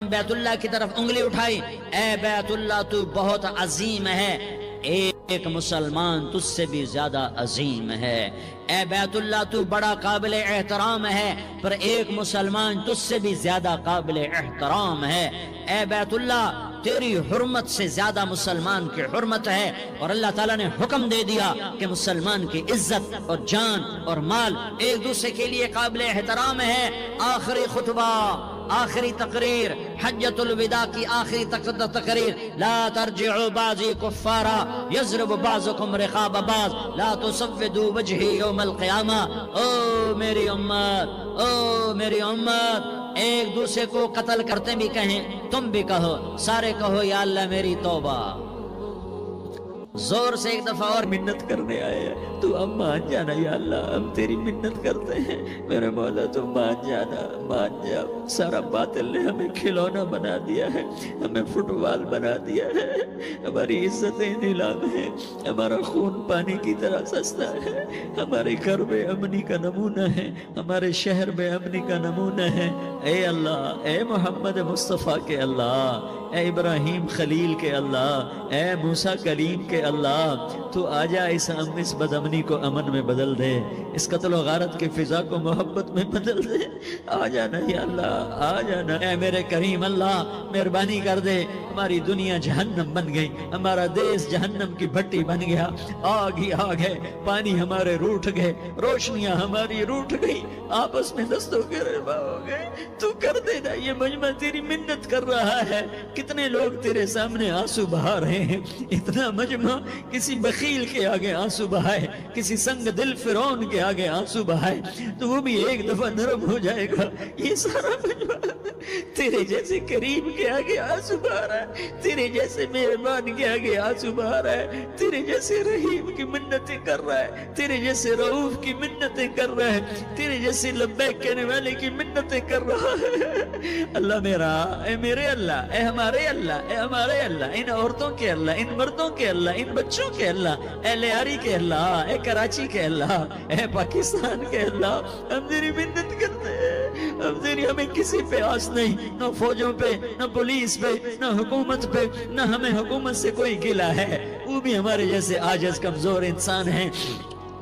بیت اللہ کی طرف انگلی اٹھائی، اے بیت اللہ تو بہت عظیم ہے، ایک مسلمان تجھ سے بھی زیادہ عظیم ہے۔ اے بیت اللہ تو بڑا قابل احترام ہے، پر ایک مسلمان تجھ سے بھی زیادہ قابل احترام ہے۔ اے بیت اللہ تیری حرمت سے زیادہ مسلمان کی حرمت ہے، اور اللہ تعالیٰ نے حکم دے دیا کہ مسلمان کی عزت اور جان اور مال ایک دوسرے کے لیے قابل احترام ہے۔ آخری خطبہ، آخری تقریر، حجۃ الوداع کی آخری تقریر، لا ترجعوا بعضی کفارا یضرب بعضکم رقاب بعض لا تسودوا وجہی یوم القیامہ۔ او میری امت، او میری امت، ایک دوسرے کو قتل کرتے بھی کہیں، تم بھی کہو، سارے کہو یا اللہ میری توبہ۔ زور سے ایک دفعہ اور منت کرنے آئے ہیں، تو اب مان جانا یا اللہ، ہم تیری منت کرتے ہیں میرے مولا، تو مان جانا، مان جا۔ سارا باطل نے ہمیں کھلونا بنا دیا ہے، ہمیں فٹ بال بنا دیا ہے، ہماری عزتیں نیلام ہیں، ہمارا خون پانی کی طرح سستا ہے، ہمارے گھر بے امنی کا نمونہ ہے، ہمارے شہر بے امنی کا نمونہ ہے۔ اے اللہ، اے محمد مصطفیٰ کے اللہ، اے ابراہیم خلیل کے اللہ، اے موسیٰ کلیم کے اللہ، تو آجا اس بد امنی کو امن میں بدل دے، اس قتل و غارت کی فضا کو محبت میں بدل دے۔ آ جانا یا اللہ، آ جانا اے میرے کریم اللہ، مہربانی کر دے۔ ہماری دنیا جہنم بن گئی، ہمارا دیس جہنم کی بھٹی بن گیا، آگ ہی آگ ہے، پانی ہمارے روٹھ گئے، روشنیاں ہماری روٹھ گئی، آپس میں دستوں کے ربا ہو گئے۔ تو کر دے نا، یہ مجمع تیری منت کر رہا ہے۔ کتنے لوگ تیرے سامنے آنسو بہا رہے ہیں، اتنا مجمع کسی بخیل کے آگے آنسو بہائے، کسی سنگ دل فرعون کے آگے آنسو بہائے تو وہ بھی ایک دفعہ نرم ہو جائے گا۔ یہ سارا مجمع تیرے جیسے کریم کے آگے آنسو بہا رہا ہے، تیرے جیسے مہربان کے آگے آنسو بہا رہا ہے، تیرے جیسے رحیم کی منتیں کر رہا ہے، تیرے جیسے رؤوف کی منتیں کر رہا ہے، تیرے جیسے لبیک کہنے والے کی منتیں کر رہا ہے۔ اللہ میرا، اے میرے اللہ، اے ہمارے اللہ، اے ہمارے اللہ، ان عورتوں کے اللہ، ان مردوں کے اللہ، ان بچوں کے اللہ، اے لیاری کے اللہ، اے کراچی کے اللہ، اے پاکستان کے اللہ، ہم تیری منت کرتے ہیں۔ ہم تیری، ہمیں کسی پہ آس نہیں، نہ فوجوں پہ، نہ پولیس پہ، نہ حکومت پہ، نہ ہمیں حکومت سے کوئی گلہ ہے، وہ بھی ہمارے جیسے عاجز کمزور انسان ہیں،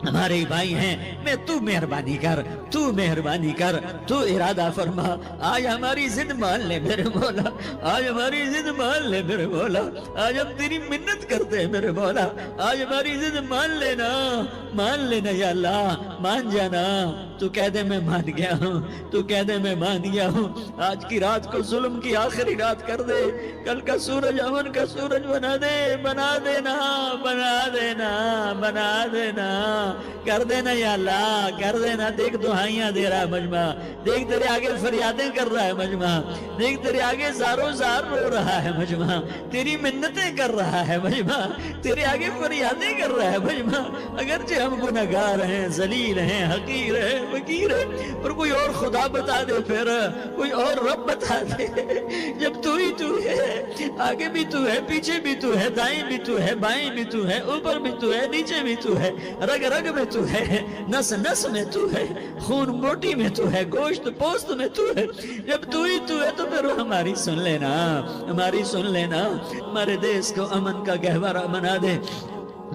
ہمارے بھائی ہیں۔ میں تو مہربانی کر، تو مہربانی کر، تو ارادہ فرما، آج ہماری ضد مان لے میرے مولا، آج ہماری ضد مان لے میرے مولا، آج ہم تیری منت کرتے ہیں میرے مولا، آج ہماری ضد مان لینا، مان لینا یا اللہ، مان جانا۔ تو کہہ دے میں مان گیا ہوں، تو کہہ دے میں مان گیا ہوں۔ آج کی رات کو ظلم کی آخری رات کر دے، کل کا سورج امن کا سورج بنا دے، بنا دینا، بنا دینا، بنا دینا، کر دینا یا اللہ، کر دینا۔ دیکھ دعائیاں دے رہا ہے مجمع، دیکھ تیرے آگے فریادیں کر رہا ہے مجمع، دیکھ تیرے آگے زارو زار رو رہا ہے مجمع، تیری منتیں کر رہا ہے مجمع، تیرے آگے فریادیں کر رہا ہے مجمع۔ اگرچہ ہم گنہگار ہیں، ذلیل ہیں، حقیر ہیں، فقیر ہیں، پر کوئی اور خدا بتا دے، پھر کوئی اور رب بتا دے۔ جب تو ہی تو ہے، آگے بھی تو ہے، پیچھے بھی تو ہے، دائیں بھی تو ہے، بائیں بھی تو ہے، اوپر بھی تو ہے، نیچے بھی تو ہے، رگ رگ میں تو ہے، نس نس میں تو ہے، خون بوٹی میں تو ہے، گوشت پوست میں تو ہے۔ جب تو ہی تو ہے تو پھر ہماری سن لینا، ہماری سن لینا، ہمارے دیس کو امن کا گہوارہ بنا دے،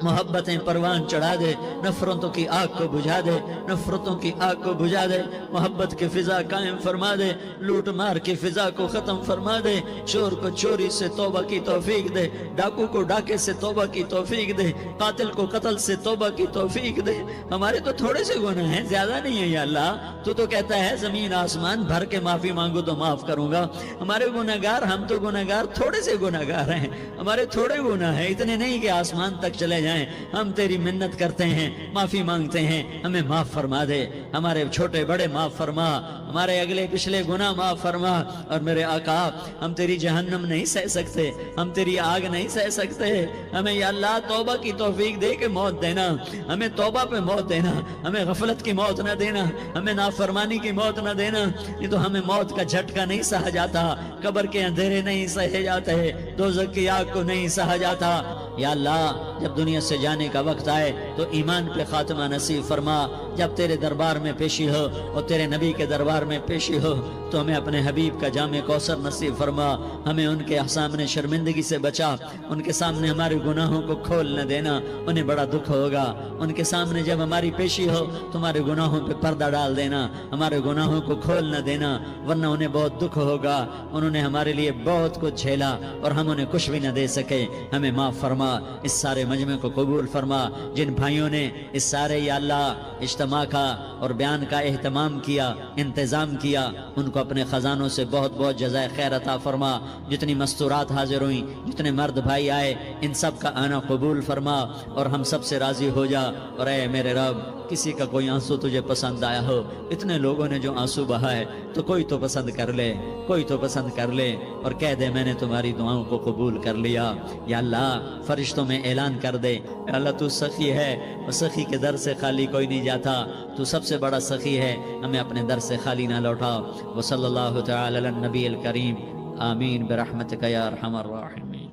محبتیں پروان چڑھا دے، نفرتوں کی آگ کو بجھا دے، نفرتوں کی آگ کو بجھا دے، محبت کی فضا قائم فرما دے، لوٹ مار کی فضا کو ختم فرما دے، چور کو چوری سے توبہ کی توفیق دے، ڈاکو کو ڈاکے سے توبہ کی توفیق دے، قاتل کو قتل سے توبہ کی توفیق دے۔ ہمارے تو تھوڑے سے گناہ ہیں، زیادہ نہیں ہے یا اللہ، تو کہتا ہے زمین آسمان بھر کے معافی مانگو تو معاف کروں گا۔ ہمارے گناہگار، ہم تو گناہگار تھوڑے سے گناہگار ہیں، ہمارے تھوڑے گناہ ہیں، اتنے نہیں کہ آسمان تک چلے جائیں۔ ہم تیری منت کرتے ہیں، معافی مانگتے ہیں، ہمیں معاف فرما دے، ہمارے چھوٹے بڑے معاف فرما، ہمارے اگلے پچھلے گناہ معاف فرما۔ اور میرے آقا، ہم تیری جہنم نہیں سہ سکتے، ہم تیری آگ نہیں سہ سکتے، ہمیں یا اللہ توبہ کی توفیق دے کے موت دینا، ہمیں توبہ پہ موت دینا، ہمیں غفلت کی موت نہ دینا، ہمیں نافرمانی کی موت نہ دینا، یہ تو ہمیں موت کا جھٹکا نہیں سہا جاتا، قبر کے اندھیرے نہیں سہے جاتے، دوزخ کی آگ کو نہیں سہا جاتا۔ یا اللہ جب دنیا سے جانے کا وقت آئے تو ایمان پہ خاتمہ نصیب فرما، جب تیرے دربار میں پیشی ہو اور تیرے نبی کے دربار میں پیشی ہو تو ہمیں اپنے حبیب کا جام کوثر نصیب فرما، ہمیں ان کے سامنے شرمندگی سے بچا، ان کے سامنے ہمارے گناہوں کو کھول نہ دینا، انہیں بڑا دکھ ہوگا، ان کے سامنے جب ہماری پیشی ہو تمہارے گناہوں پہ پردہ ڈال دینا، ہمارے گناہوں کو کھول نہ دینا، ورنہ انہیں بہت دکھ ہوگا، انہوں نے ہمارے لیے بہت کچھ جھیلا اور ہم انہیں کچھ بھی نہ دے سکے، ہمیں معاف فرما، اس سارے مجمع کو قبول فرما، جن بھائیوں نے اس سارے یا اللہ اجتماع کا اور بیان کا اہتمام کیا، انتظام کیا، ان کو اپنے خزانوں سے بہت بہت جزائے خیر عطا فرما، جتنی مستورات حاضر ہوئیں، جتنے مرد بھائی آئے، ان سب کا آنا قبول فرما اور ہم سب سے راضی ہو جا، اور اے میرے رب کسی کا کوئی آنسو تجھے پسند آیا ہو، اتنے لوگوں نے جو آنسو بہا ہے تو کوئی تو پسند کر لے، کوئی تو پسند کر لے اور کہہ دے میں نے تمہاری دعاؤں کو قبول کر لیا۔ یا اللہ فرشتوں میں اعلان کر دے، یا اللہ تو سخی ہے اور سخی کے در سے خالی کوئی نہیں جاتا، تو سب سے بڑا سخی ہے، ہمیں اپنے در سے خالی نہ لوٹا۔ وصلی اللہ تعالی علی النبی الکریم، آمین برحمتک یا ارحم الراحمین۔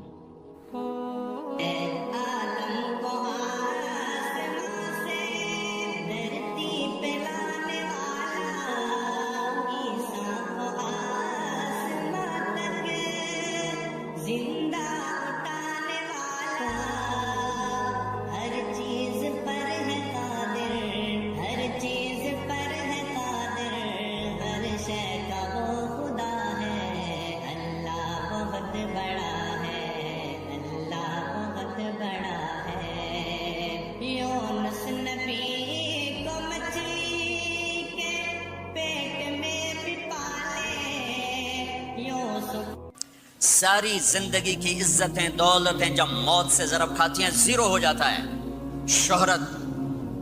ساری زندگی کی عزتیں دولتیں جب موت سے ضرب کھاتی ہیں زیرو ہو جاتا ہے، شہرت،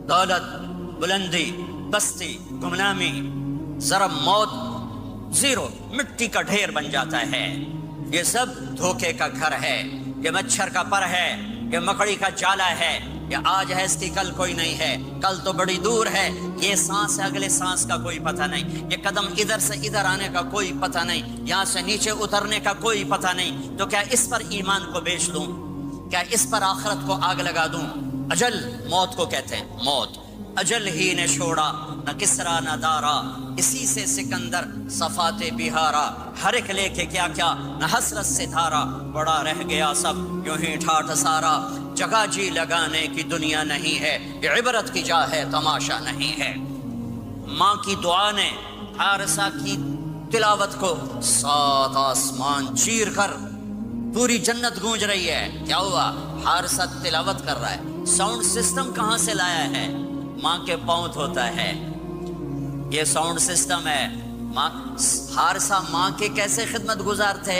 دولت، بلندی، پستی، گمنامی، ضرب موت زیرو، مٹی کا ڈھیر بن جاتا ہے۔ یہ سب دھوکے کا گھر ہے، یہ مچھر کا پر ہے، یہ مکڑی کا جالا ہے، یہ آج ہے اس کی کل کوئی نہیں ہے، کل تو بڑی دور ہے، یہ سانس ہے اگلے سانس کا کوئی پتہ نہیں، یہ قدم ادھر سے ادھر آنے کا کوئی پتہ نہیں، یہاں سے نیچے اترنے کا کوئی پتہ نہیں، تو کیا اس پر ایمان کو بیچ دوں؟ کیا اس پر آخرت کو آگ لگا دوں؟ اجل موت کو کہتے ہیں، موت اجل ہی نے چھوڑا نہ کسرا نہ دارا، اسی سے سکندر صفات بہارا، ہر ایک لے کے کیا کیا نہ حسرت سے دھارا، بڑا رہ گیا سب یوں ہی ٹھاٹھ سارا، جگہ جی لگانے کی دنیا نہیں ہے، یہ عبرت کی جا ہے تماشا نہیں ہے۔ ماں کی دعا نے حارثہ کی تلاوت کو 7 آسمان چیر کر پوری جنت گونج رہی ہے۔ کیا ہوا؟ حارثہ تلاوت کر رہا ہے، ساؤنڈ سسٹم کہاں سے لایا ہے؟ ماں کے پاؤں ہوتا ہے، یہ ساؤنڈ سسٹم ہے۔ حارثہ ماں کے کیسے خدمت گزار تھے؟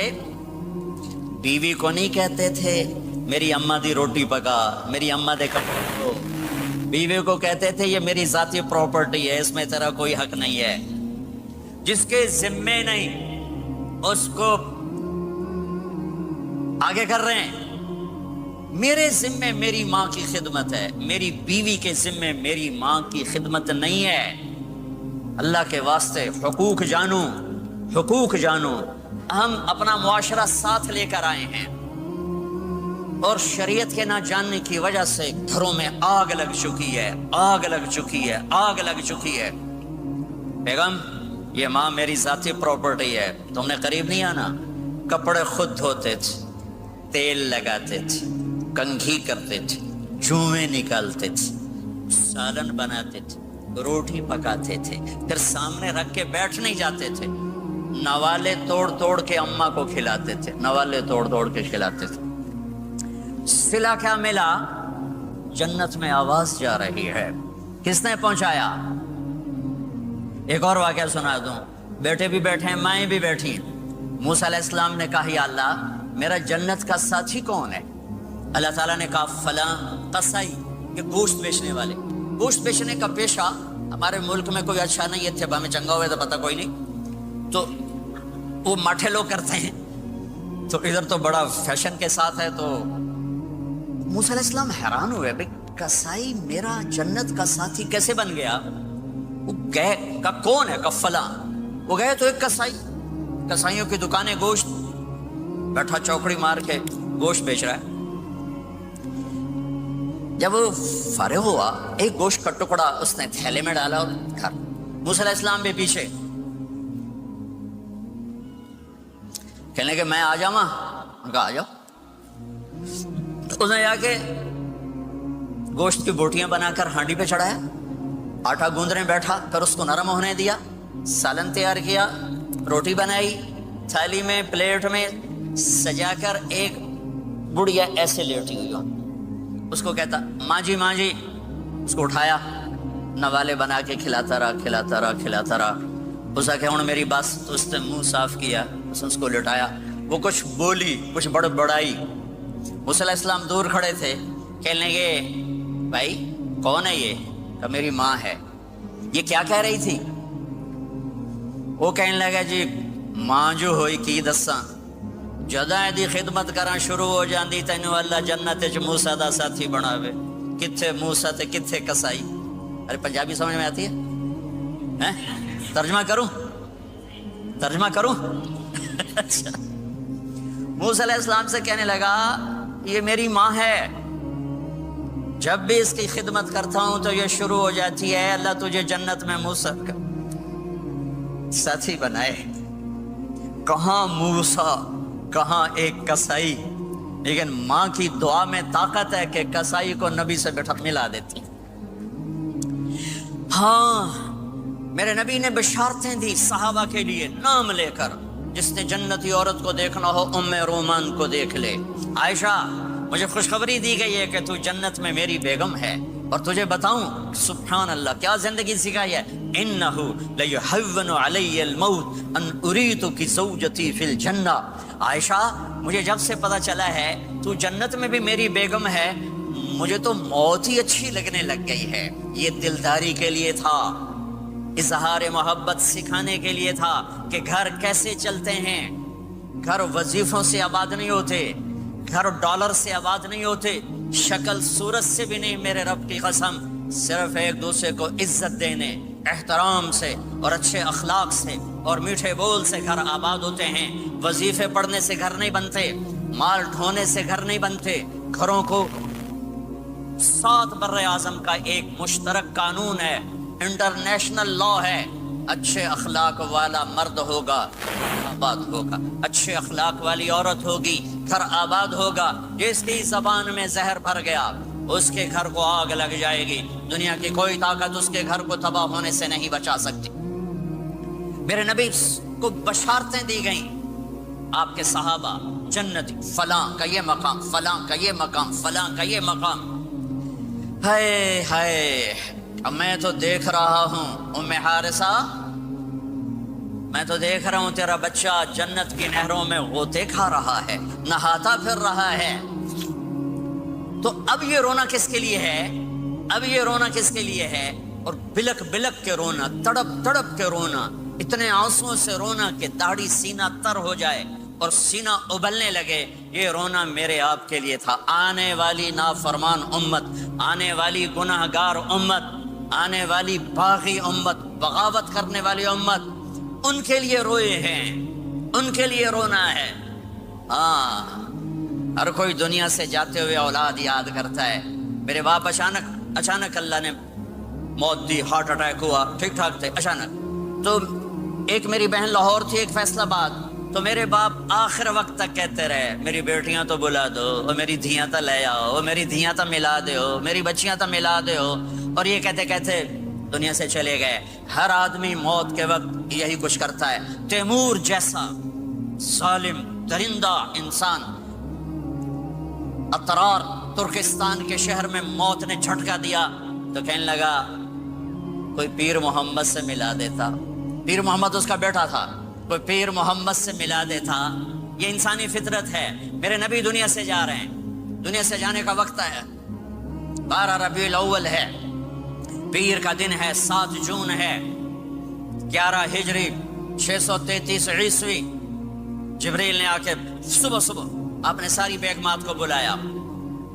بیوی کو نہیں کہتے تھے میری اماں دی روٹی پکا، میری اماں دے کپڑے دھو، بیوی کو کہتے تھے یہ میری ذاتی پراپرٹی ہے، اس میں تیرا کوئی حق نہیں ہے، جس کے ذمے نہیں اس کو آگے کر رہے ہیں۔ میرے ذمے میری ماں کی خدمت ہے، میری بیوی کے ذمے میری ماں کی خدمت نہیں ہے۔ اللہ کے واسطے حقوق جانو، حقوق جانو۔ ہم اپنا معاشرہ ساتھ لے کر آئے ہیں اور شریعت کے نہ جاننے کی وجہ سے گھروں میں آگ لگ چکی ہے، آگ لگ چکی ہے، آگ لگ چکی ہے۔ بیگم یہ ماں میری ذاتی پراپرٹی ہے، تم نے قریب نہیں آنا۔ کپڑے خود دھوتے تھے، تیل لگاتے تھے، کنگھی کرتے تھے، جوئیں نکالتے تھے، سالن بناتے تھے، روٹی پکاتے تھے، پھر سامنے رکھ کے بیٹھ نہیں جاتے تھے، نوالے توڑ توڑ کے اماں کو کھلاتے تھے، نوالے توڑ توڑ کے کھلاتے تھے۔ صلہ کیا ملا؟ جنت میں آواز جا رہی ہے۔ کس نے پہنچایا؟ ایک اور واقعہ سنا دوں، بیٹے بھی بیٹھے ہیں، مائیں بھی بیٹھی ہیں۔ موسیٰ علیہ السلام نے کہا یا اللہ میرا جنت کا ساتھی کون ہے؟ اللہ تعالیٰ نے کہا فلاں قصائی، کہ گوشت بیچنے والے۔ گوشت بیچنے کا پیشہ ہمارے ملک میں کوئی اچھا نہیں ہے، تھے با میں چنگا ہوئے تو پتہ کوئی نہیں، تو وہ ماٹھے لوگ کرتے ہیں، تو ادھر تو بڑا فیشن کے ساتھ ہے۔ تو موسیٰ علیہ السلام حیران ہوئے، بھئی قصائی میرا جنت کا ساتھی کیسے بن گیا؟ وہ گئے کہ کون ہے؟ کہ فلاں۔ وہ گئے تو ایک قصائی، قصائیوں کی دکانیں، گوشت، بیٹھا چوکڑی مار کے گوشت بیچ رہا ہے۔ جب وہ فارغ ہوا ایک گوشت کا ٹکڑا اس نے تھیلے میں ڈالا اور گھر. موسیٰ علیہ السلام بھی پیچھے کہنے لگے میں آ جاؤں. ان کا آ جاؤ. اس نے جا کے گوشت کی بوٹیاں بنا کر ہانڈی پہ چڑھایا, آٹا گوندنے بیٹھا, پھر اس کو نرم ہونے دیا, سالن تیار کیا, روٹی بنائی, تھالی میں پلیٹ میں سجا کر ایک بڑھیا ایسے لیٹی ہوئی ہو, اس کو کہتا ماں جی ماں جی, اس کو اٹھایا, نوالے بنا کے کھلاتا رہا. اس کا کہ ہوں میری بس, تو اس نے منہ صاف کیا, اس کو لٹایا. وہ کچھ بولی, کچھ بڑائی. موسیٰ علیہ السلام دور کھڑے تھے, کہنے لگے بھائی کون ہے یہ؟ کہ میری ماں ہے. یہ کیا کہہ رہی تھی؟ وہ کہنے لگا جی ماں جو ہوئی کی دساں, جداں دی خدمت کراں شروع ہو جاندی تینوں اللہ جنت وچ موسیٰ دا ساتھی بناوے. کتھے موسیٰ تے کتھے کسائی. ارے پنجابی سمجھ میں آتی ہے؟ ترجمہ کروں؟ اچھا. موسیٰ علیہ السلام سے کہنے لگا یہ میری ماں ہے, جب بھی اس کی خدمت کرتا ہوں تو یہ شروع ہو جاتی ہے اللہ تجھے جنت میں موسیٰ کا ساتھی بنائے. کہاں موسیٰ, کہاں ایک کسائی, لیکن ماں کی دعا میں طاقت ہے کہ کسائی کو نبی سے بٹھا ملا دیتی. ہاں میرے نبی نے بشارتیں دی صحابہ کے لیے نام لے کر, جس نے جنتی عورت کو دیکھنا ہو ام رومان کو دیکھ لے. عائشہ مجھے خوشخبری دی گئی ہے کہ تو جنت میں میری بیگم ہے, اور تجھے بتاؤں سبحان اللہ کیا زندگی سکھائی ہے. انہو لیحون علی الموت ان اریتک زوجتی فی الجنہ. عائشہ مجھے جب سے پتا چلا ہے تو جنت میں بھی میری بیگم ہے, مجھے تو موت ہی اچھی لگنے لگ گئی ہے. یہ دلداری کے لیے تھا, اظہار محبت سکھانے کے لیے تھا کہ گھر کیسے چلتے ہیں. گھر وظیفوں سے آباد نہیں ہوتے, گھر ڈالر سے آباد نہیں ہوتے, شکل صورت سے بھی نہیں. میرے رب کی قسم, صرف ایک دوسرے کو عزت دینے, احترام سے اور اچھے اخلاق سے اور میٹھے بول سے گھر آباد ہوتے ہیں. وظیفے پڑھنے سے گھر نہیں بنتے, مال ڈھونے سے گھر نہیں بنتے. گھروں کو 7 بر اعظم کا ایک مشترک قانون ہے, انٹرنیشنل لا ہے. اچھے اخلاق والا مرد ہوگا آباد ہوگا, اچھے اخلاق والی عورت ہوگی گھر آباد ہوگا. جس کی زبان میں زہر بھر گیا اس کے گھر کو آگ لگ جائے گی. دنیا کی کوئی طاقت اس کے گھر کو تباہ ہونے سے نہیں بچا سکتی. میرے نبی کو بشارتیں دی گئیں, آپ کے صحابہ جنتی, فلاں کا یہ مقام, فلاں کا یہ مقام, فلاں کا یہ مقام. ہائے ہائے, اب میں تو دیکھ رہا ہوں ام حارثہ, میں تو دیکھ رہا ہوں تیرا بچہ جنت کی نہروں میں غوطے کھا رہا ہے, نہاتا پھر رہا ہے. تو اب یہ رونا کس کے لیے ہے؟ اب یہ رونا کس کے لیے ہے؟ اور بلک بلک کے رونا, تڑپ تڑپ کے رونا, اتنے آنسوؤں سے رونا کہ داڑھی سینہ تر ہو جائے اور سینہ ابلنے لگے. یہ رونا میرے آپ کے لیے تھا. آنے والی نافرمان امت, آنے والی گناہگار امت, آنے والی باغی امت, بغاوت کرنے والی امت, ان کے لیے روئے ہیں, ان کے لیے رونا ہے. ہاں ہر کوئی دنیا سے جاتے ہوئے اولاد یاد کرتا ہے. میرے باپ اچانک اللہ نے موت دی, ہارٹ اٹیک ہوا, ٹھیک ٹھاک تھے, اچانک. تو ایک میری بہن لاہور تھی, ایک فیصل آباد. تو میرے باپ آخر وقت تک کہتے رہے میری بیٹیاں تو بلا دو, اور میری دھیاں تو لے آؤ, میری دھیاں تو ملا دو, میری بچیاں تو ملا دو. اور یہ کہتے کہتے دنیا سے چلے گئے. ہر آدمی موت کے وقت یہی کچھ کرتا ہے. تیمور جیسا ظالم درندہ انسان اطرار ترکستان کے شہر میں موت نے جھٹکا دیا تو کہنے لگا کوئی پیر محمد سے ملا دیتا. پیر محمد اس کا بیٹا تھا, کوئی پیر محمد سے ملا دیتا. یہ انسانی فطرت ہے. میرے نبی دنیا سے جا رہے ہیں, دنیا سے جانے کا وقت ہے. 12 ربیع الاول ہے, پیر کا دن ہے, 7 جون ہے, 11 ہجری 633 عیسوی. جبریل نے آ کے صبح آپ نے ساری بیگمات کو بلایا,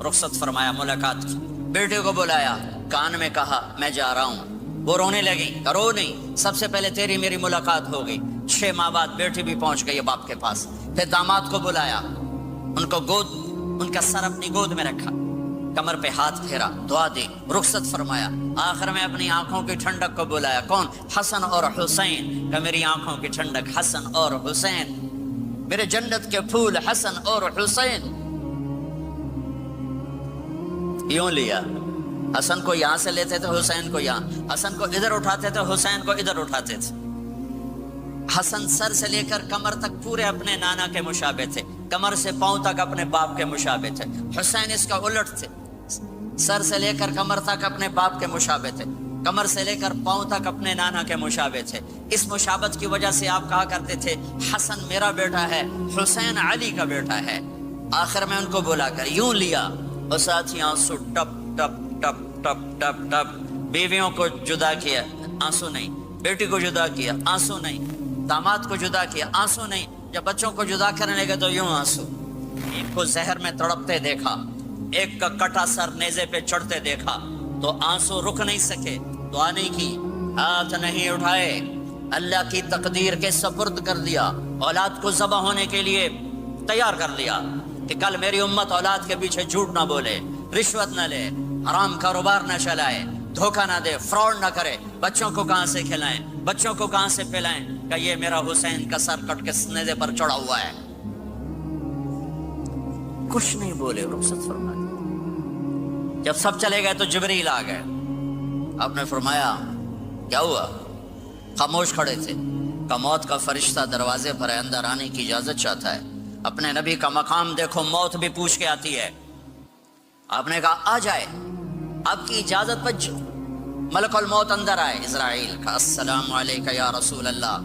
رخصت فرمایا ملاقات کی. بیٹے کو بلایا, کان میں کہا میں جا رہا ہوں. وہ رونے لگی, رو نہیں, سب سے پہلے تیری میری ملاقات ہو گئی. 6 ماہ بعد بیٹی بھی پہنچ گئی باپ کے پاس. پھر داماد کو بلایا, ان کو گود, ان کا سر اپنی گود میں رکھا, کمر پہ ہاتھ پھیرا، دعا دی، رخصت فرمایا، آخر میں اپنی آنکھوں کی ٹھنڈک کو بلایا، کون؟ حسن اور حسین، کہ میری آنکھوں کی ٹھنڈک حسن اور حسین، میرے جنت کے پھول حسن اور حسین۔ یوں لیا، حسن کو یہاں سے لیتے تھے، حسین کو یہاں، حسن کو ادھر اٹھاتے تھے، حسین کو ادھر اٹھاتے تھے۔ حسن سر سے لے کر کمر تک پورے اپنے نانا کے مشابہ تھے، کمر سے پاؤں تک اپنے باپ کے مشابہ تھے۔ حسین اس کا الٹ تھے، سر سے لے کر کمر تک اپنے باپ کے مشابہ تھے، کمر سے لے کر پاؤں تک اپنے نانا کے مشابہ تھے۔ اس مشابہت کی وجہ سے آپ کہا کرتے تھے حسن میرا بیٹا ہے، حسین علی کا بیٹا ہے۔ آخر میں ان کو بلا کر یوں لیا، اور ساتھ ہی آنسو ٹپ ٹپ ٹپ ٹپ ٹپ ٹپ۔ بیویوں کو جدا کیا، آنسو نہیں، بیٹی کو جدا کیا، آنسو نہیں، داماد کو جدا کیا، آنسو نہیں، جب بچوں کو جدا کرنے لگے تو یوں آنسو۔ ایک کو زہر میں تڑپتے دیکھا، ایک کا کٹا سر نیزے پہ چڑھتے دیکھا تو آنسو رک نہیں سکے، دعا نہیں کی، ہاتھ نہیں اٹھائے، اللہ کی تقدیر کے سپرد کر دیا، اولاد کو ذبح ہونے کے لیے تیار کر لیا کہ کل میری امت اولاد کے پیچھے جھوٹ نہ بولے، رشوت نہ لے، حرام کاروبار نہ چلائے، دھوکہ نہ دے، فراڈ نہ کرے، بچوں کو کہاں سے کھلائیں، بچوں کو کہاں سے پلائیں، کہ یہ میرا حسین کا سر کٹ کے نیزے پر چڑھا ہوا ہے۔ کچھ نہیں بولے، رخصت فرما دی۔ جب سب چلے گئے تو جبریل آ گئے، آپ نے فرمایا کیا ہوا؟ خاموش کھڑے تھے، کہ موت کا فرشتہ دروازے پر ہے، اندر آنے کی اجازت چاہتا ہے۔ اپنے نبی کا مقام دیکھو، موت بھی پوچھ کے آتی ہے۔ آپ نے کہا آ جائے، آپ کی اجازت پر ملک الموت اندر آئے، اسرائیل کا السلام علیکہ یا رسول اللہ،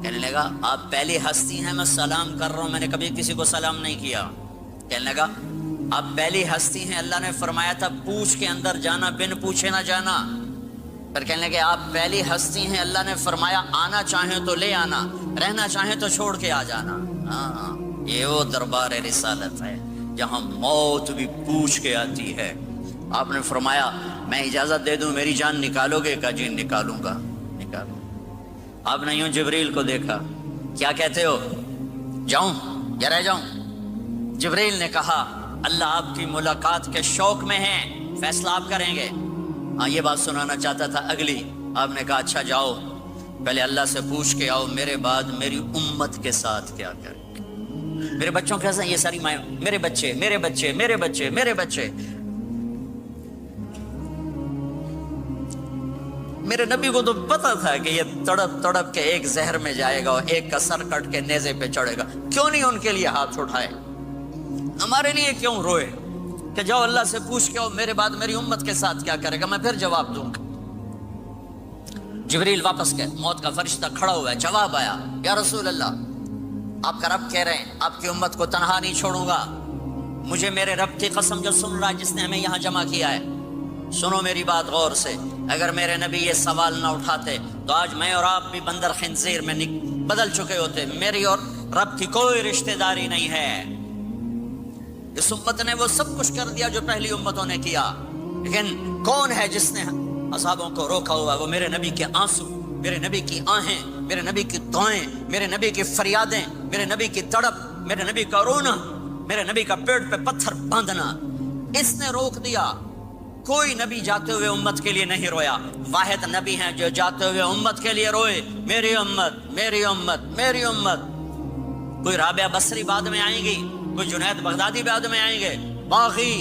کہنے لگا آپ پہلی ہستی ہیں، میں سلام کر رہا ہوں، میں نے کبھی کسی کو سلام نہیں کیا۔ کہنے لگا آپ پہلی ہستی ہیں، اللہ نے فرمایا تھا پوچھ کے اندر جانا، بن پوچھے نہ جانا۔ پھر کہنے لگے آپ پہلی ہستی ہیں، اللہ نے فرمایا آنا چاہیں تو لے آنا، رہنا چاہیں تو چھوڑ کے آ جانا۔ ہاں، یہ وہ دربار رسالت ہے جہاں موت بھی پوچھ کے آتی ہے۔ آپ نے فرمایا میں اجازت دے دوں میری جان نکالو گے؟ کہا جی نکالوں گا، نکالوں۔ آپ نے یوں جبریل کو دیکھا، کیا کہتے ہو، جاؤں یا رہ جاؤں؟ جبریل نے کہا اللہ آپ کی ملاقات کے شوق میں ہیں، فیصلہ آپ کریں گے۔ ہاں، یہ بات سنانا چاہتا تھا اگلی۔ آپ نے کہا اچھا جاؤ، پہلے اللہ سے پوچھ کے آؤ میرے بعد میری امت کے ساتھ کیا کریں گے، میرے بچوں کے ساتھ، یہ ساری مائیں، میرے بچے میرے بچے میرے بچے میرے بچے۔ میرے نبی کو تو پتا تھا کہ یہ تڑپ تڑپ کے ایک زہر میں جائے گا اور ایک کا سر کٹ کے نیزے پہ چڑھے گا، کیوں نہیں ان کے لیے ہاتھ اٹھائے؟ ہمارے لیے کیوں روئے کہ جاؤ اللہ سے پوچھ کے آؤ میرے بعد میری امت کے ساتھ کیا کرے گا، میں پھر جواب دوں گا۔ جبریل واپس گئے، موت کا فرشتہ کھڑا ہوا ہے، جواب آیا یا رسول اللہ آپ کا رب کہہ رہے ہیں آپ کی امت کو تنہا نہیں چھوڑوں گا، مجھے میرے رب کی قسم جو سن رہا ہے جس نے ہمیں یہاں جمع کیا ہے، سنو میری بات غور سے، اگر میرے نبی یہ سوال نہ اٹھاتے تو آج میں اور آپ بھی بندر خنزیر میں بدل چکے ہوتے، میری اور رب کی کوئی رشتہ داری نہیں ہے۔ اس امت نے وہ سب کچھ کر دیا جو پہلی امتوں نے کیا، لیکن کون ہے جس نے اصحابوں کو روکا ہوا؟ وہ میرے نبی کے آنسو، میرے نبی کی آہیں، میرے نبی کی دعائیں، میرے نبی کی فریادیں، میرے نبی کی تڑپ، میرے نبی کا رونا، میرے نبی کا پیٹ پہ پتھر باندھنا، اس نے روک دیا۔ کوئی نبی جاتے ہوئے امت کے لیے نہیں رویا، واحد نبی ہیں جو جاتے ہوئے امت کے لیے روئے، میری امت میری امت میری امت۔ کوئی رابعہ بصری بعد میں آئیں گی، کوئی جنید بغدادی بعد میں آئیں گے، باغی،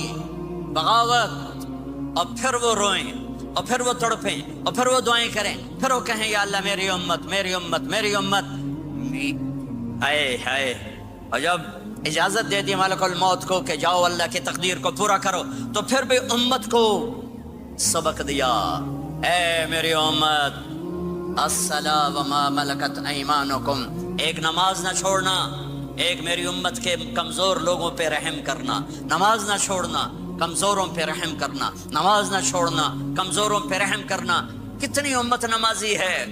بغاوت، اور پھر وہ روئیں اور پھر وہ تڑپیں اور پھر وہ دعائیں کریں، پھر وہ کہیں یا اللہ میری امت میری امت میری امت۔ ہائے ہائے، اور جب اجازت دے دی ملک الموت کو کہ جاؤ اللہ کی تقدیر کو پورا کرو، تو پھر بھی امت کو سبق دیا، اے میری امت الصلاۃ وما ملکت ایمانکم، ایک نماز نہ چھوڑنا، ایک میری امت کے کمزور لوگوں پہ رحم کرنا، نماز نہ چھوڑنا، کمزوروں پہ رحم کرنا، نماز نہ چھوڑنا، کمزوروں پہ رحم کرنا۔ کتنی امت نمازی ہے،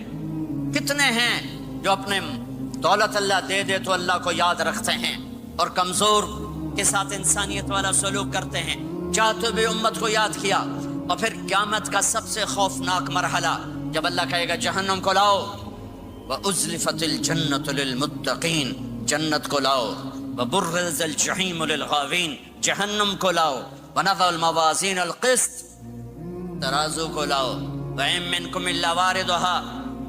کتنے ہیں جو اپنے دولت اللہ دے دے تو اللہ کو یاد رکھتے ہیں اور کمزور کے ساتھ انسانیت والا سلوک کرتے ہیں، چاہتے ہوئے امت کو یاد کیا۔ اور پھر قیامت کا سب سے خوفناک مرحلہ جب اللہ کہے گا جہنم کو لاؤ، وَأُزْلِفَتِ الْجَنَّةُ لِلْمُتَّقِينَ، جنت کو لاؤ، وَبُرِّزَ الْجَحِيمُ لِلْغَاوِينَ، جہنم کو لاؤ، وَنَضَعُ الْمَوَازِينَ الْقِسْطَ، ترازو کو لاؤ، وَإِن مِّنكُمْ إِلَّا وَارِدُهَا،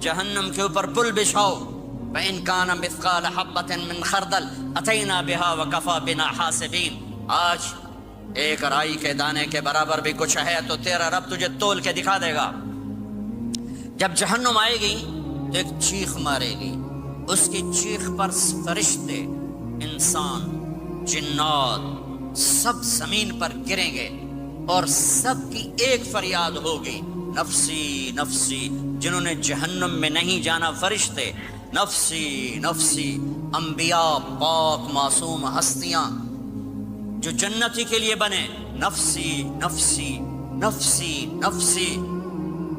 جہنم کے اوپر پل بچھاؤ، وَإِن كَانَ مِثْقَالَ حَبَّةٍ مِّنْ خَرْدَلٍ أَتَيْنَا بِهَا وَكَفَىٰ بِنَا حَاسِبِينَ۔ آج ایک رائی کے دانے کے برابر بھی کچھ ہے تو تیرا رب تجھے تول کے دکھا دے گا۔ جب جہنم آئے گی تو ایک چیخ مارے گی، اس کی چیخ پر فرشتے، انسان، جنات سب زمین پر گریں گے اور سب کی ایک فریاد ہوگی، نفسی نفسی۔ جنہوں نے جہنم میں نہیں جانا فرشتے، نفسی نفسی۔ انبیاء، پاک معصوم ہستیاں جو جنتی کے لیے بنے، نفسی نفسی نفسی نفسی۔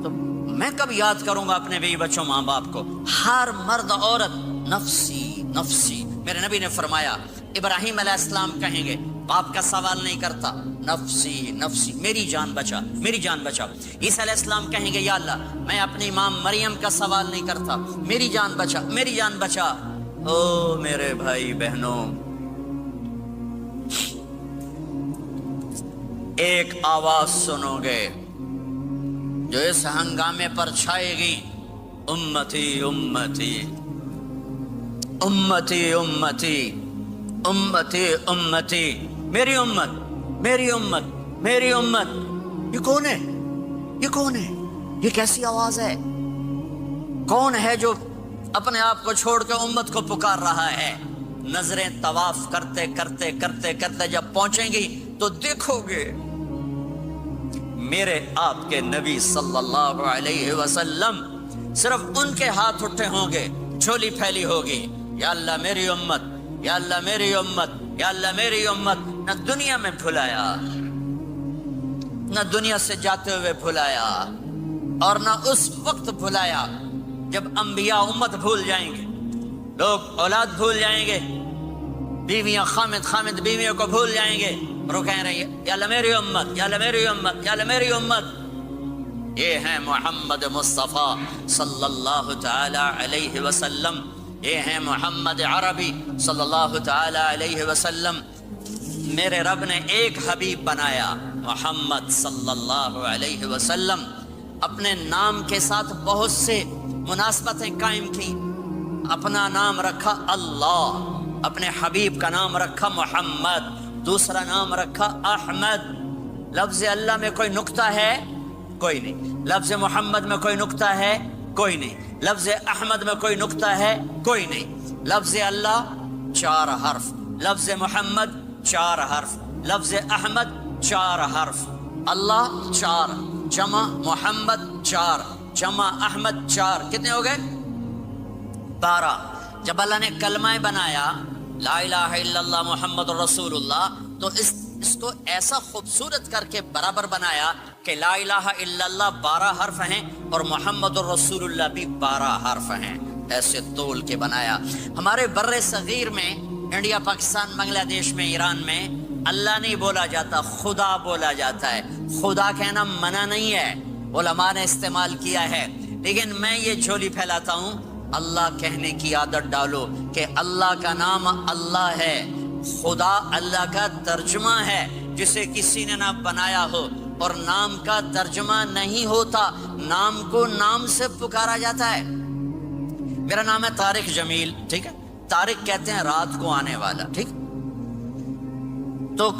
تو میں کب یاد کروں گا اپنے بیوی بچوں ماں باپ کو؟ ہر مرد عورت نفسی نفسی۔ میرے نبی نے فرمایا ابراہیم علیہ السلام کہیں گے، باپ کا سوال نہیں کرتا، نفسی نفسی، میری جان بچا میری جان بچا۔ عیسیٰ علیہ السلام کہیں گے یا اللہ میں اپنی ماں مریم کا سوال نہیں کرتا، میری جان بچا میری جان بچا۔ او میرے بھائی بہنوں، ایک آواز سنو گے جو اس ہنگامے پر چھائے گی، امتی امتی امتی امتی امتی امتی، میری امت میری امت میری امت۔ یہ کون ہے؟ یہ کون ہے؟ یہ کیسی آواز ہے؟ کون ہے جو اپنے آپ کو چھوڑ کے امت کو پکار رہا ہے؟ نظریں طواف کرتے کرتے کرتے کرتے جب پہنچیں گی تو دیکھو گے میرے آپ کے نبی صلی اللہ علیہ وسلم، صرف ان کے ہاتھ اٹھے ہوں گے، جھولی پھیلی ہوگی، یا اللہ میری امت، یا اللہ میری امت، یا اللہ میری امت۔ نہ دنیا میں بھلایا، نہ دنیا سے جاتے ہوئے بھلایا، اور نہ اس وقت بھلایا جب انبیاء امت بھول جائیں گے، لوگ اولاد بھول جائیں گے، بیویاں خامد خامد بیویوں کو بھول جائیں گے، اور وہ کہہ رہے ہیں یا اللہ میری امت، یا اللہ میری امت، یا اللہ میری امت۔ یہ ہیں محمد مصطفیٰ صلی اللہ تعالی علیہ وسلم، یہ ہیں محمد عربی صلی اللہ تعالی علیہ وسلم۔ میرے رب نے ایک حبیب بنایا، محمد صلی اللہ علیہ وسلم۔ اپنے نام کے ساتھ بہت سے مناسبتیں قائم کی، اپنا نام رکھا اللہ، اپنے حبیب کا نام رکھا محمد، دوسرا نام رکھا احمد۔ لفظ اللہ میں کوئی نکتہ ہے؟ کوئی نہیں۔ لفظ محمد میں کوئی نکتہ ہے؟ کوئی نہیں۔ لفظ احمد میں کوئی نکتہ ہے؟ کوئی نہیں۔ لفظ اللہ 4 حرف، لفظ محمد 4 حرف، لفظ احمد 4 حرف، اللہ 4، جمع محمد 4، جمع احمد 4، کتنے ہو گئے؟ 12۔ جب اللہ نے کلمہ بنایا لا الہ الا اللہ محمد رسول اللہ، تو اس کو ایسا خوبصورت کر کے برابر بنایا کہ لا الہ الا اللہ 12 حرف ہیں اور محمد الرسول اللہ بھی 12 حرف ہیں، ایسے تول کے بنایا۔ ہمارے بر صغیر میں، انڈیا، پاکستان، بنگلہ دیش میں، ایران میں اللہ نہیں بولا جاتا، خدا بولا جاتا ہے۔ خدا کہنا منع نہیں ہے، علماء نے استعمال کیا ہے، لیکن میں یہ جھولی پھیلاتا ہوں، اللہ کہنے کی عادت ڈالو کہ اللہ کا نام اللہ ہے، خدا اللہ کا ترجمہ ہے جسے کسی نے نہ بنایا ہو، اور نام کا ترجمہ نہیں ہوتا، نام کو نام سے پکارا جاتا ہے۔ میرا نام ہے طارق جمیل، ٹھیک ہے؟ طارق کہتے ہیں رات کو آنے والا، ٹھیک؟ تو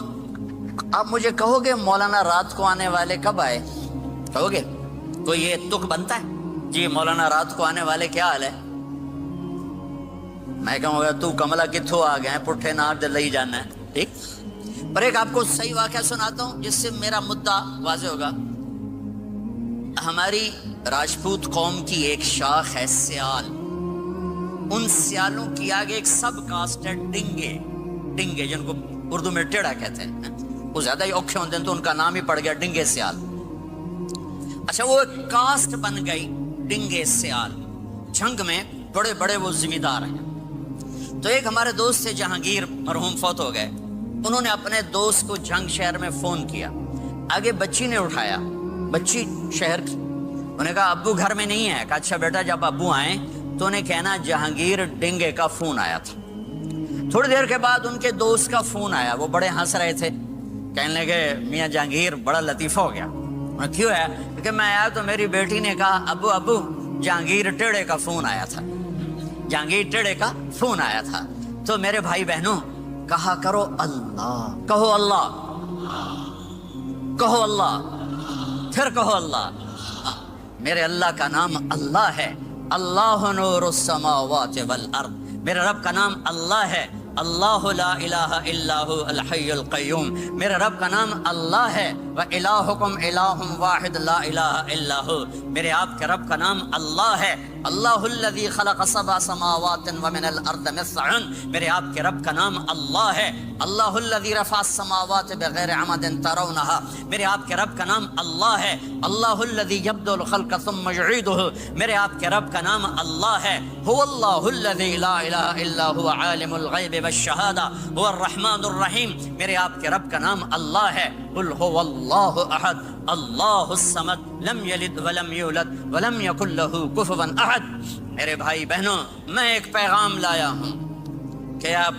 آپ مجھے کہو گے مولانا رات کو آنے والے کب آئے؟ کہو گے کوئی یہ تک بنتا ہے جی مولانا رات کو آنے والے کیا حال ہے؟ میں کہوں گا تو کملا کتھوں آ گئے، پٹھے نار دے لئی جانا ہے، ٹھیک؟ پر ایک آپ کو صحیح واقعہ سناتا ہوں جس سے میرا مدعا واضح ہوگا۔ ہماری راجپوت قوم کی ایک شاخ ہے سیال، ان سیالوں کی آگے ایک سب کاسٹ ہے ڈنگے، ڈنگے جن کو اردو میں ٹیڑا کہتے ہیں، وہ زیادہ ہی اوکھے ہوتے ہیں تو ان کا نام ہی پڑ گیا ڈنگے سیال۔ اچھا، وہ ایک کاسٹ بن گئی ڈنگے سیال، جنگ میں بڑے بڑے وہ ذمہ دار ہیں۔ تو ایک ہمارے دوست تھے جہانگیر، مرحوم فوت ہو گئے، انہوں نے اپنے دوست کو جنگ شہر میں فون کیا، آگے بچی نے اٹھایا، بچی شہر کی، انہوں نے کہا ابو گھر میں نہیں ہے، کہا اچھا بیٹا جب ابو آئیں تو انہیں کہنا جہانگیر ڈنگے کا فون آیا تھا۔ تھوڑی دیر کے بعد ان کے دوست کا فون آیا، وہ بڑے ہنس رہے تھے کہنے لگے میاں جہانگیر بڑا لطیفہ ہو گیا. کیوں ہے؟ کہ میں آیا تو میری بیٹی نے کہا ابو ابو جہانگیر ٹیڑے کا فون آیا تھا، جہانگیر ٹیڑے کا فون آیا تھا. تو میرے بھائی بہنوں کہا کرو اللہ، کہو اللہ، کہو اللہ، پھر کہو اللہ. میرے اللہ کا نام اللہ ہے. اللہ نور السماوات والارض. میرے رب کا نام اللہ ہے. اللہ لا الہ الا هو الحی القیوم. میرے رب کا نام اللہ ہے. وَإِلَٰهُكُمْ إِلَٰهٌ وَاحِدٌ لَا إِلَٰهَ إِلَّا هُوَ. میرے آپ کے رب کا نام اللہ ہے. اللہ الذی خلق سبع سماوات ومن الارض مثلهن. میرے آپ کے رب کا نام اللہ ہے. اللہ الذی رفع السماوات بغیر عمد ترونها. میرے آپ کے رب کا نام اللہ ہے. اللہ الذی یبدأ الخلق ثم یعیدہ. میرے آپ کے رب کا نام اللہ ہے. هو اللہ الذی لا الہ الا هو عالم الغیب والشہادہ هو الرحمن الرحیم. میرے آپ کے رب کا نام اللہ ہے. قل هو اللہ احد اللہ الصمد لم یلد ولم یولد ولم یکن له کفوا احد. میرے بھائی بہنوں میں ایک پیغام لایا ہوں کہ اب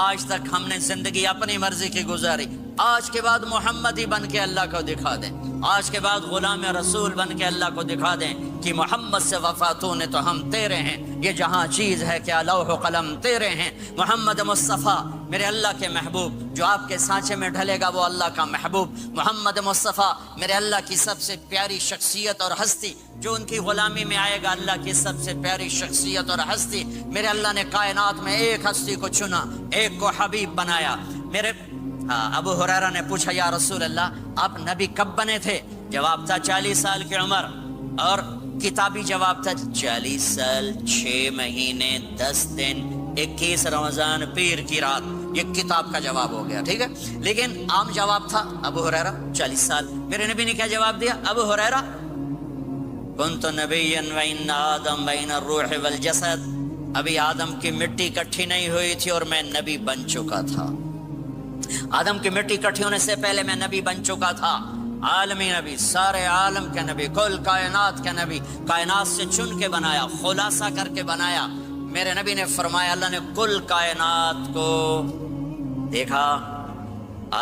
آج تک ہم نے زندگی اپنی مرضی کی گزاری، آج کے بعد محمدی بن کے اللہ کو دکھا دیں. آج کے بعد غلام رسول بن کے اللہ کو دکھا دیں کہ محمد سے وفاتوں نے تو ہم تیرے ہیں. یہ جہاں چیز ہے کہ لوح و قلم تیرے ہیں. محمد مصطفیٰ میرے اللہ کے محبوب، جو آپ کے سانچے میں ڈھلے گا وہ اللہ کا محبوب. محمد مصطفیٰ میرے اللہ کی سب سے پیاری شخصیت اور ہستی، جو ان کی غلامی میں آئے گا اللہ کی سب سے پیاری شخصیت اور ہستی. میرے اللہ نے کائنات میں ایک ہستی کو چنا، ایک کو حبیب بنایا. میرے ابو ہریرہ نے پوچھا یا رسول اللہ آپ نبی کب بنے تھے؟ جواب تھا 40 سال کی عمر. اور کتابی جواب تھا 40 سال 6 مہینے 10 دن 21 رمضان پیر کی رات. یہ کتاب کا جواب ہو گیا، ٹھیک ہے. لیکن عام جواب تھا ابو ہریرہ 40 سال. میرے نبی نے کیا جواب دیا؟ ابو ہریرہ کنت نبیا وان آدم بین الروح والجسد. ابھی آدم کی مٹی اکٹھی نہیں ہوئی تھی اور میں نبی بن چکا تھا. آدم کی مٹی اکٹھی ہونے سے پہلے میں نبی بن چکا تھا. عالمی نبی، سارے عالم کے نبی، کل کائنات کے نبی. کائنات سے چن کے بنایا، خلاصہ کر کے بنایا. میرے نبی نے فرمایا اللہ نے کل کائنات کو دیکھا،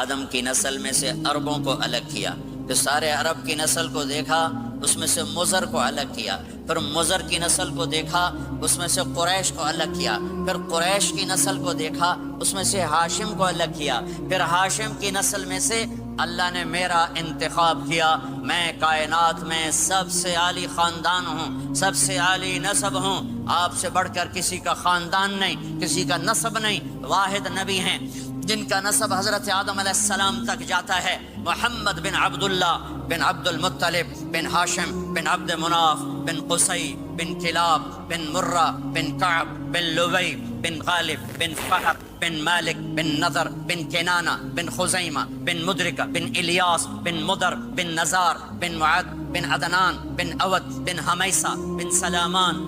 آدم کی نسل میں سے عربوں کو الگ کیا، پھر سارے عرب کی نسل کو دیکھا، اس میں سے مضر کو الگ کیا، پھر مضر کی نسل کو دیکھا، اس میں سے قریش کو الگ کیا، پھر قریش کی نسل کو دیکھا، اس میں سے ہاشم کو الگ کیا، پھر ہاشم کی نسل میں سے اللہ نے میرا انتخاب کیا. میں کائنات میں سب سے عالی خاندان ہوں، سب سے عالی نسب ہوں. آپ سے بڑھ کر کسی کا خاندان نہیں، کسی کا نسب نہیں. واحد نبی ہیں جن کا نسب حضرت آدم علیہ السلام تک جاتا ہے. محمد بن عبداللہ بن عبد المطلب بن ہاشم بن عبد مناف بن قصی بن کلاب بن مرہ بن کعب بن لبی بن غالب بن فہر بن مالک بن نضر بن کنانہ بن خزیمہ بن مدرکہ بن الیاس بن مدر بن نزار بن معد بن عدنان بن اود بن حمیسہ بن سلامان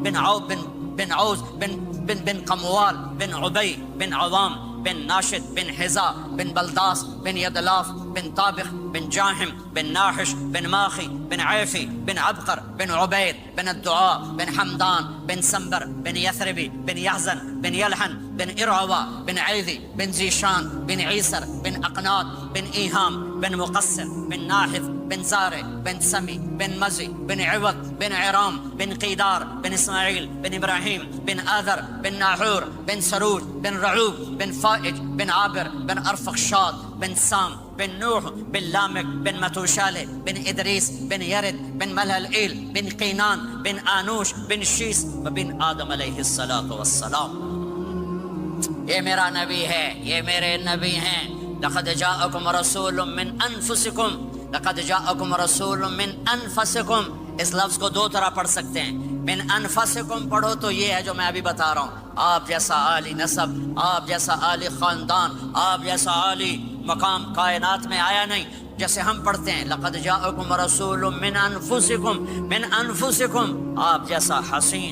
بن عوز بن قموال بن عبی بن عوام بن ناشد بن حزا بن بلداس بن یدلاف بن طابخ بن جاہم بن ناحش بن ماخی بن عیفی بن عبقر بن عبید بن الدعاء بن حمدان بن سنبر بن یثربی بن یحزن بن یلحن بن ارعوا بن عیذی بن زیشان بن عیسر بن اقناط بن ایہام بن مقصر بن ناحذ بن زارع بن سمی بن مزی بن عوض بن عرام بن قیدار بن اسماعیل بن ابراہیم بن آذر بن ناحور بن سروج بن رعوب بن فائج بن عابر بن ارفخشاد بن سام بن نوح بن لامك بن متوشالة بن إدريس بن يرد بن ملهلئيل بن قينان بن آنوش بن شیس وبن آدم علیہ الصلاۃ والسلام. یہ میرا نبی ہے، یہ میرے نبی ہیں. لقد جاءكم رسول من انفسكم، لقد جاءكم رسول من انفسكم. اس لفظ کو دو طرح پڑھ سکتے ہیں. من انفسکم پڑھو تو یہ ہے جو میں ابھی بتا رہا ہوں، آپ جیسا عالی نسب، آپ جیسا عالی خاندان، آپ جیسا عالی مقام کائنات میں آیا نہیں. جیسے ہم پڑھتے ہیں لقد جاءکم رسول من انفسکم، من انفسکم، آپ جیسا حسین